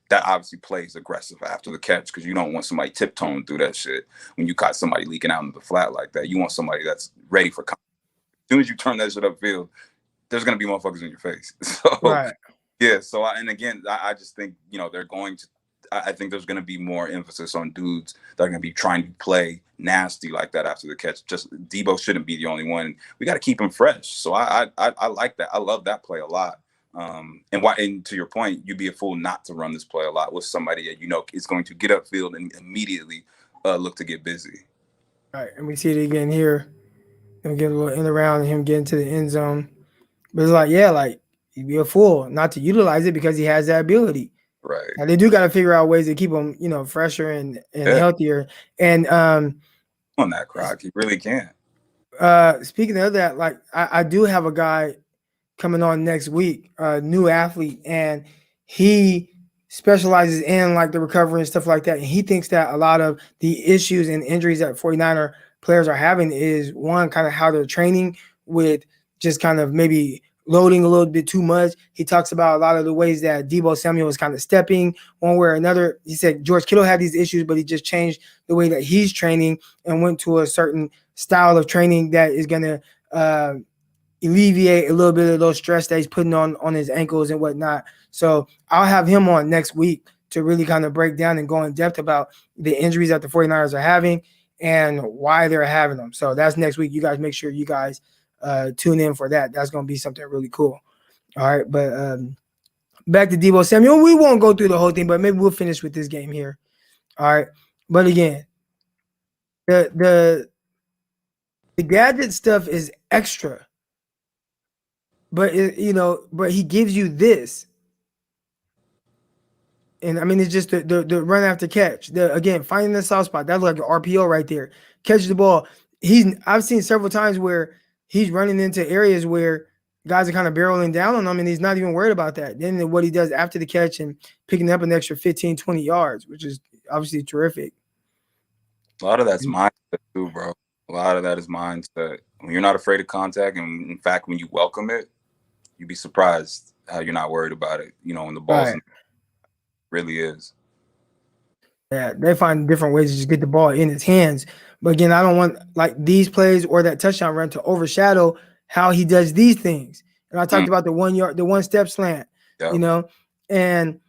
That obviously plays aggressive after the catch because you don't want somebody tiptoeing through that shit when you caught somebody leaking out into the flat like that. You want somebody that's ready for contact. As soon as you turn that shit upfield, there's gonna be motherfuckers in your face. So right. yeah. So I just think they're going to. I think there's going to be more emphasis on dudes that are going to be trying to play nasty like that after the catch. Just Deebo shouldn't be the only one. We got to keep him fresh. So I like that. I love that play a lot. And to your point, you'd be a fool not to run this play a lot with somebody that is going to get upfield and immediately look to get busy. Right. And we see it again here. And we get a little in around and him getting to the end zone. But it's like, yeah, like, you'd be a fool not to utilize it because he has that ability. Right. Now, they do got to figure out ways to keep him, fresher and healthier. And on that, Croc, you really can. Speaking of that, like I do have a guy coming on next week, a new athlete, and he specializes in like the recovery and stuff like that. And he thinks that a lot of the issues and injuries that 49er players are having is one, kind of how they're training with just kind of maybe loading a little bit too much. He talks about a lot of the ways that Deebo Samuel is kind of stepping one way or another. He said George Kittle had these issues, but he just changed the way that he's training and went to a certain style of training that is going to alleviate a little bit of those stress that he's putting on his ankles and whatnot. So I'll have him on next week to really kind of break down and go in depth about the injuries that the 49ers are having and why they're having them. So that's next week. You guys make sure you guys tune in for that. That's going to be something really cool. All right. But back to Deebo Samuel. We won't go through the whole thing, but maybe we'll finish with this game here. All right. But again, the gadget stuff is extra. But but he gives you this. And I mean, it's just the run after catch. Again, finding the soft spot. That's like an RPO right there. Catch the ball. I've seen several times where he's running into areas where guys are kind of barreling down on him, and he's not even worried about that. Then what he does after the catch and picking up an extra 15, 20 yards, which is obviously terrific. A lot of that's mindset too, bro. A lot of that is mindset. When you're not afraid of contact, and in fact, when you welcome it, you'd be surprised how you're not worried about it. When the ball's really is. Yeah, they find different ways to just get the ball in his hands. But again, I don't want like these plays or that touchdown run to overshadow how he does these things. And I talked about the 1 yard, the 1 step slant, and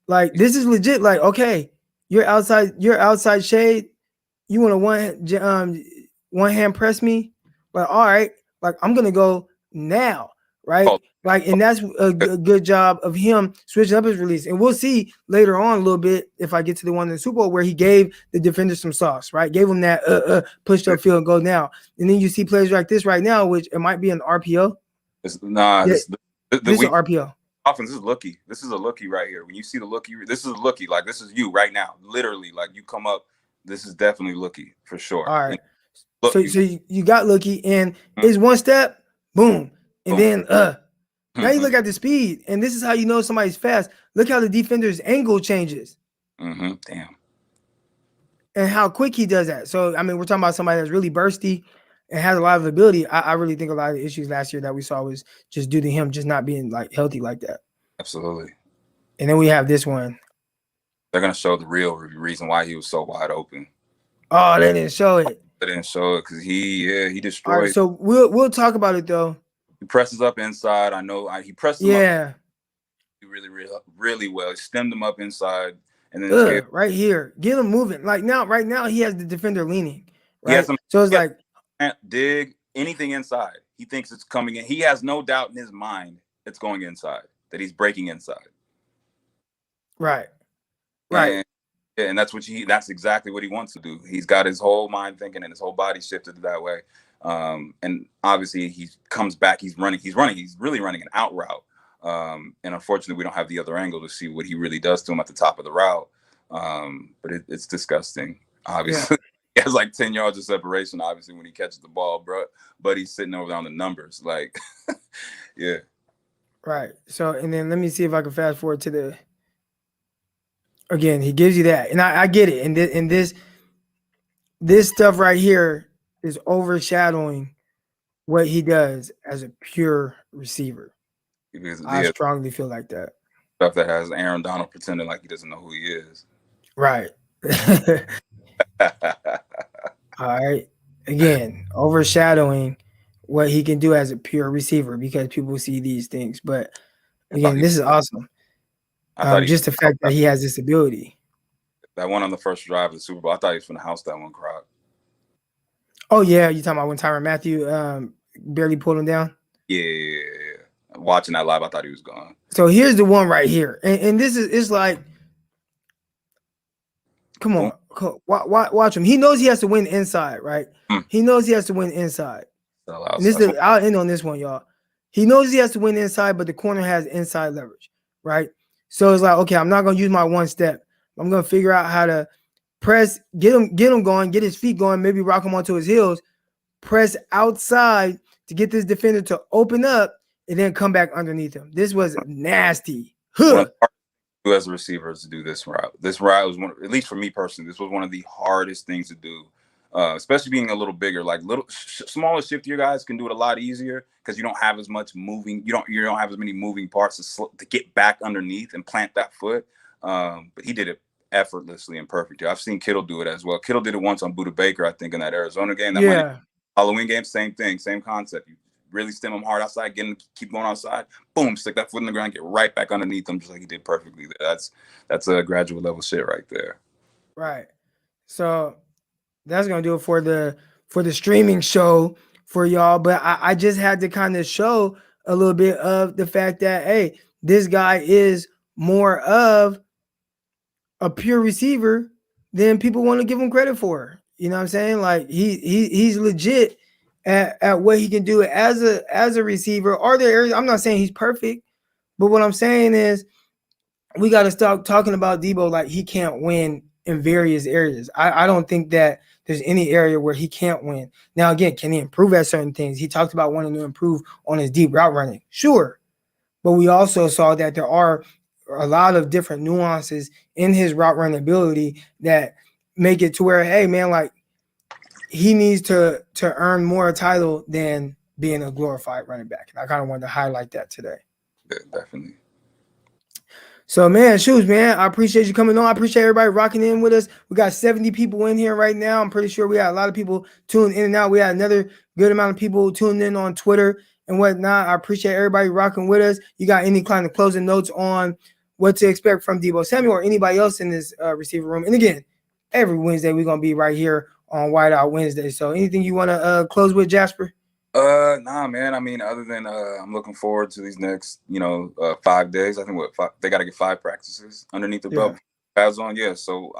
like this is legit. Like, okay, you're outside shade. You want to one hand press me? But all right, like I'm gonna go now. Right? Like, and that's a good job of him switching up his release. And we'll see later on a little bit if I get to the one in the Super Bowl where he gave the defender some sauce, right? Gave him that push up field go now. And then you see plays like this right now, which it might be an RPO. This is an RPO. Offense, this is looky. This is a looky right here. When you see the looky, this is a looky. Like, this is you right now. Literally, like, you come up, this is definitely looky for sure. All right. So you got looky, and it's 1 step, boom. And then now you look at the speed, and this is how you know somebody's fast. Look how the defender's angle changes. Damn. And how quick he does that. So, I mean, we're talking about somebody that's really bursty and has a lot of ability. I really think a lot of the issues last year that we saw was just due to him just not being like healthy like that. Absolutely. And then we have this one. They're gonna show the real reason why he was so wide open. Oh, they didn't show it. They didn't show it because he All right, destroyed. so we'll talk about it though. He presses up inside. I know he pressed him up Yeah. really well. He stemmed him up inside and then just gave. Right here. Get him moving. Like now, right now, he has the defender leaning. He has Right. some. So it's He has like, dig anything inside. He thinks it's coming in. He has no doubt in his mind it's going inside. That he's breaking inside. right. Right. And that's exactly what he wants to do. He's got his whole mind thinking and his whole body shifted that way. And obviously he comes back, he's really running an out route. And unfortunately we don't have the other angle to see what he really does to him at the top of the route. But it's disgusting. Obviously he has like 10 yards of separation, obviously, when he catches the ball, bro. But he's sitting over there on the numbers. Like, yeah. Right. So, and then let me see if I can fast forward to the. Again, he gives you that, and I get it. And this stuff right here is overshadowing what he does as a pure receiver. Because I strongly feel like that. Stuff that has Aaron Donald pretending like he doesn't know who he is. Right. All right. Again, overshadowing what he can do as a pure receiver because people see these things. But again, this is awesome. Just the fact that he has this ability. That one on the first drive of the Super Bowl, I thought he was from the house that one, Crock. Oh, yeah. You talking about when Tyrann Mathieu barely pulled him down? Yeah. Watching that live, I thought he was gone. So here's the one right here. And this is, it's like, come on, watch him. He knows he has to win inside, right? He knows he has to win inside. And I'll end on this one, y'all. He knows he has to win inside, but the corner has inside leverage, right? So it's like, okay, I'm not going to use my one step. I'm going to figure out how to press, get him going, get his feet going, maybe rock him onto his heels, press outside to get this defender to open up and then come back underneath him. This was nasty. As a receiver to do this route. This route was one, at least for me personally, this was one of the hardest things to do. Especially being a little bigger, like smaller, shiftier guys can do it a lot easier because you don't have as much moving. You don't have as many moving parts to get back underneath and plant that foot. But he did it effortlessly and perfectly. I've seen Kittle do it as well. Kittle did it once on Buda Baker, I think, in that Arizona game. That Halloween game, same thing, same concept. You really stem him hard outside, keep going outside, boom, stick that foot in the ground, get right back underneath him, just like he did perfectly. That's a graduate level shit right there. Right. So that's gonna do it for the streaming show for y'all. But I just had to kind of show a little bit of the fact that hey, this guy is more of a pure receiver than people want to give him credit for. You know what I'm saying? Like he's legit at what he can do as a receiver. Are there areas? I'm not saying he's perfect, but what I'm saying is we got to stop talking about Deebo like he can't win in various areas. I don't think that there's any area where he can't win. Now, again, can he improve at certain things? He talked about wanting to improve on his deep route running. Sure. But we also saw that there are a lot of different nuances in his route running ability that make it to where, hey, man, like he needs to earn more title than being a glorified running back. And I kind of wanted to highlight that today. Yeah, definitely. So, man, Shoes, man, I appreciate you coming on. I appreciate everybody rocking in with us. We got 70 people in here right now. I'm pretty sure we had a lot of people tuning in and out. We had another good amount of people tuning in on Twitter and whatnot. I appreciate everybody rocking with us. You got any kind of closing notes on what to expect from Deebo Samuel or anybody else in this receiver room? And again, every Wednesday we're going to be right here on Wideout Wednesday. So anything you want to close with, Jasper? Nah, man. I mean, other than I'm looking forward to these next, 5 days. I think they got to get 5 practices underneath the belt. Pads on, yeah. So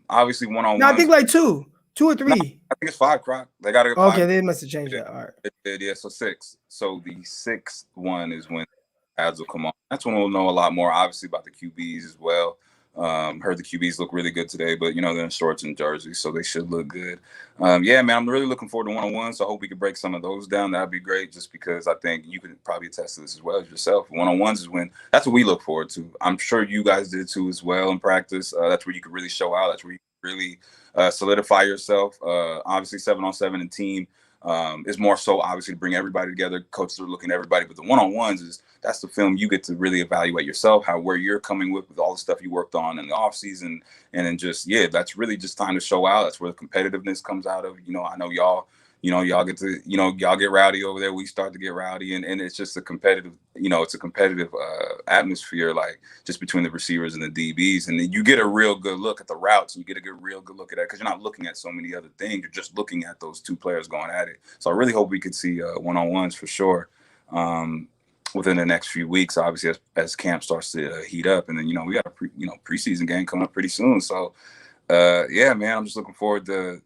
obviously one-on-one. No, I think like 2 or 3. No, I think it's 5, Croc. They got to get 5. Okay, they must have changed that. All right. It did, yeah. So 6. So the 6th one is when pads will come on. That's when we'll know a lot more, obviously, about the QBs as well. Heard the QBs look really good today, but they're in shorts and jerseys, so they should look good. Yeah, man, I'm really looking forward to one-on-one. So I hope we can break some of those down. That'd be great, just because I think you can probably attest to this as well as yourself. One-on-ones is that's what we look forward to. I'm sure you guys did too as well in practice. That's where you could really show out. That's where you really solidify yourself. Obviously, 7-on-7 and team. It's more so obviously to bring everybody together. Coaches are looking at everybody, but the one-on-ones that's the film you get to really evaluate yourself, where you're coming with all the stuff you worked on in the off season, and then just that's really just time to show out. That's where the competitiveness comes out of. I know y'all. Y'all get to, y'all get rowdy over there. We start to get rowdy, and it's just a competitive, it's a competitive atmosphere, like just between the receivers and the DBs. And then you get a real good look at the routes, and you get a real good look at that because you're not looking at so many other things. You're just looking at those two players going at it. So I really hope we could see one-on-ones for sure within the next few weeks, obviously, as camp starts to heat up. And then, we got a preseason game coming up pretty soon. So, man, I'm just looking forward to,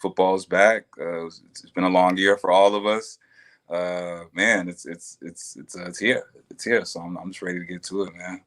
football's back. It's been a long year for all of us. Man, it's here. It's here. So I'm just ready to get to it, man.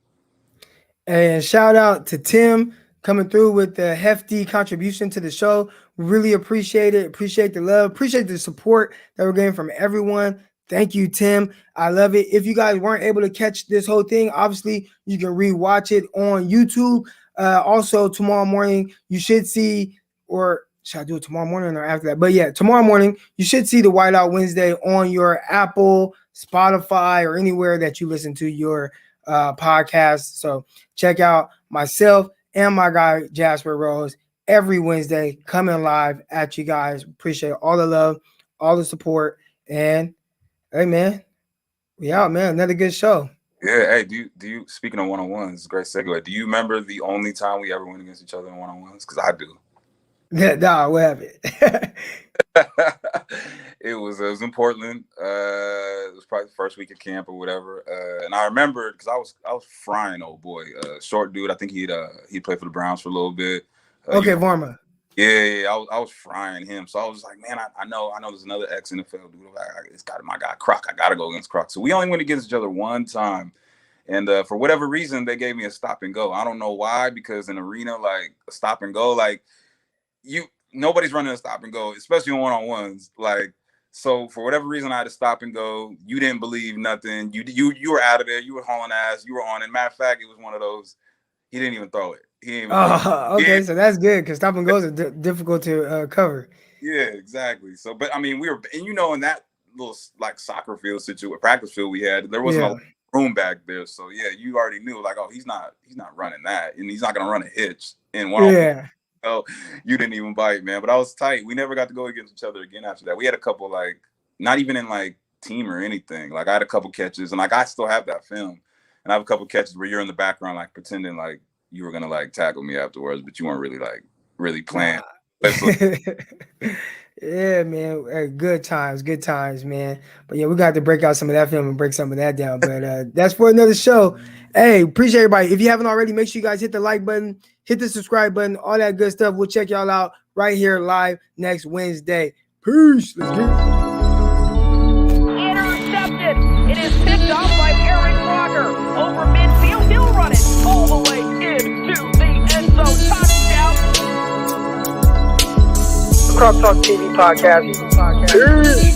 And shout out to Tim coming through with the hefty contribution to the show. We really appreciate it. Appreciate the love. Appreciate the support that we're getting from everyone. Thank you, Tim. I love it. If you guys weren't able to catch this whole thing, obviously you can rewatch it on YouTube. Also, tomorrow morning you should see, or should I do it tomorrow morning or after that? But yeah, tomorrow morning, you should see the Wideout Wednesday on your Apple, Spotify, or anywhere that you listen to your podcast. So check out myself and my guy, Jasper Rose, every Wednesday coming live at you guys. Appreciate all the love, all the support. And hey, man, we out, man. Another good show. Yeah. Hey, do you speaking of one-on-ones, great segue. Do you remember the only time we ever went against each other in one-on-ones? Because I do. Nah, what happened? It was in Portland. It was probably the first week of camp or whatever. And I remember because I was frying old boy, short dude. I think he'd played for the Browns for a little bit. Okay, Varma. Yeah. I was frying him. So I was like, man, I know there's another ex-NFL dude. It's got my guy Crock. I got to go against Crock. So we only went against each other one time. And for whatever reason, they gave me a stop and go. I don't know why, because in arena, like a stop and go, like nobody's running a stop and go, especially on one-on-ones. Like, so for whatever reason, I had to stop and go. You didn't believe nothing. You were out of there. You were hauling ass. You were on it. Matter of fact, it was one of those. He didn't even throw it. Okay, so that's good because stop and goes are difficult to cover. Yeah, exactly. So, but I mean, we were, and in that little like soccer field practice field we had, there wasn't a room back there. So yeah, you already knew like, oh, he's not running that, and he's not gonna run a hitch in one. Yeah. So you didn't even bite, man. But I was tight. We never got to go against each other again after that. We had a couple, like, not even in like team or anything. Like I had a couple catches, and like I still have that film, and I have a couple catches where you're in the background, like pretending like you were gonna like tackle me afterwards, but you weren't really playing. Yeah, man. Good times, man. But yeah, we got to break out some of that film and break some of that down. But that's for another show. Hey, appreciate everybody. If you haven't already, make sure you guys hit the like button, hit the subscribe button, all that good stuff. We'll check y'all out right here live next Wednesday. Peace. Let's get it. Intercepted. It is picked off by Aaron Crocker. Over midfield, he'll run it all the way into the end zone. Touchdown. Crock Talk TV podcast. Peace.